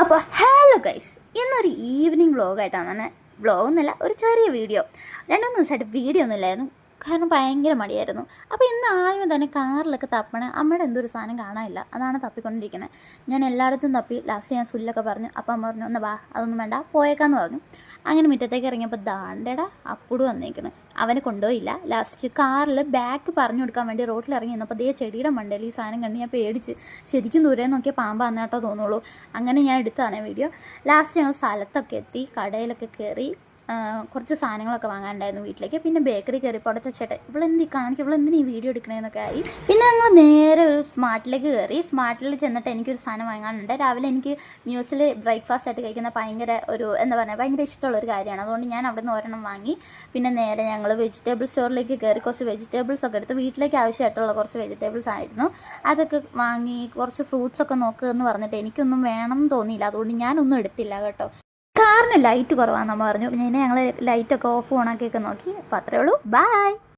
അപ്പോൾ hello guys, ഇന്നൊരു evening വ്ളോഗായിട്ടാണ്. വ്ളോഗൊന്നുമില്ല, ഒരു ചെറിയ വീഡിയോ. 2-3 ദിവസമായിട്ട് വീഡിയോ ഒന്നും ഇല്ലായിരുന്നു, കാരണം ഭയങ്കര മടിയായിരുന്നു. അപ്പോൾ ഇന്ന് ആദ്യം തന്നെ കാറിലൊക്കെ തപ്പണേ അമ്മയുടെ എന്തൊരു സാധനം കാണാനില്ല, അതാണ് തപ്പിക്കൊണ്ടിരിക്കുന്നത്. ഞാൻ എല്ലായിടത്തും തപ്പി. ലാസ്റ്റ് ഞാൻ സുല്ലൊക്കെ പറഞ്ഞു. അപ്പം അമ്മ പറഞ്ഞു, ഒന്ന് വാ, അതൊന്നും വേണ്ട, പോയേക്കാന്ന് പറഞ്ഞു. അങ്ങനെ മുറ്റത്തേക്ക് ഇറങ്ങിയപ്പോൾ ദാണ്ടേടാ അപ്പുട് വന്നേക്കുന്നു. അവനെ കൊണ്ടുപോയില്ല. ലാസ്റ്റ് കാറിൽ ബാക്ക് പറഞ്ഞു കൊടുക്കാൻ വേണ്ടി റോട്ടിൽ ഇറങ്ങി നിന്നപ്പോൾ അതേ ചെടിയുടെ മണ്ടയിൽ ഈ സാധനം കണ്ട് ഞാൻ പേടിച്ച് ശരിക്കും ദൂരെ നോക്കിയാൽ പാമ്പാന്നാട്ടോ തോന്നുള്ളൂ. അങ്ങനെ ഞാൻ എടുത്തതാണ് വീഡിയോ. ലാസ്റ്റ് ഞങ്ങൾ സ്ഥലത്തൊക്കെ എത്തി, കടയിലൊക്കെ കയറി കുറച്ച് സാധനങ്ങളൊക്കെ വാങ്ങാനുണ്ടായിരുന്നു വീട്ടിലേക്ക്. പിന്നെ ബേക്കറി കയറിയപ്പോൾ അവിടുത്തെ ചേട്ടൻ ഇവളെന്തി കാണിക്കും, ഇവളെന്തിനാ ഈ വീഡിയോ എടുക്കണേന്നൊക്കെ ആയി. പിന്നെ ഞങ്ങൾ നേരെ ഒരു സ്മാർട്ടിലേക്ക് കയറി. സ്മാർട്ടിൽ ചെന്നിട്ട് എനിക്കൊരു സാധനം വാങ്ങാനുണ്ട്. രാവിലെ എനിക്ക് മ്യൂസിൽ ബ്രേക്ക്ഫാസ്റ്റ് ആയിട്ട് കഴിക്കുന്ന ഭയങ്കര ഒരു എന്താ പറയുക, ഭയങ്കര ഇഷ്ടമുള്ളൊരു കാര്യമാണ്. അതുകൊണ്ട് ഞാൻ അവിടെ നിന്ന് ഒരെണ്ണം വാങ്ങി. പിന്നെ നേരെ ഞങ്ങൾ വെജിറ്റബിൾ സ്റ്റോറിലേക്ക് കയറി കുറച്ച് വെജിറ്റബിൾസ് ഒക്കെ എടുത്ത് വീട്ടിലേക്ക് ആവശ്യമായിട്ടുള്ള കുറച്ച് വെജിറ്റബിൾസ് ആയിരുന്നു. അതൊക്കെ വാങ്ങി. കുറച്ച് ഫ്രൂട്ട്സൊക്കെ നോക്കുക എന്ന് പറഞ്ഞിട്ട് എനിക്കൊന്നും വേണം എന്ന് തോന്നിയില്ല, അതുകൊണ്ട് ഞാനൊന്നും എടുത്തില്ല കേട്ടോ. കാറിന് ലൈറ്റ് കുറവാണെന്ന് പറഞ്ഞു. പിന്നെ ഞങ്ങൾ ലൈറ്റൊക്കെ ഓഫ് ഓണാക്കിയൊക്കെ നോക്കി. അപ്പോൾ അത്രേ ഉള്ളൂ. ബൈ.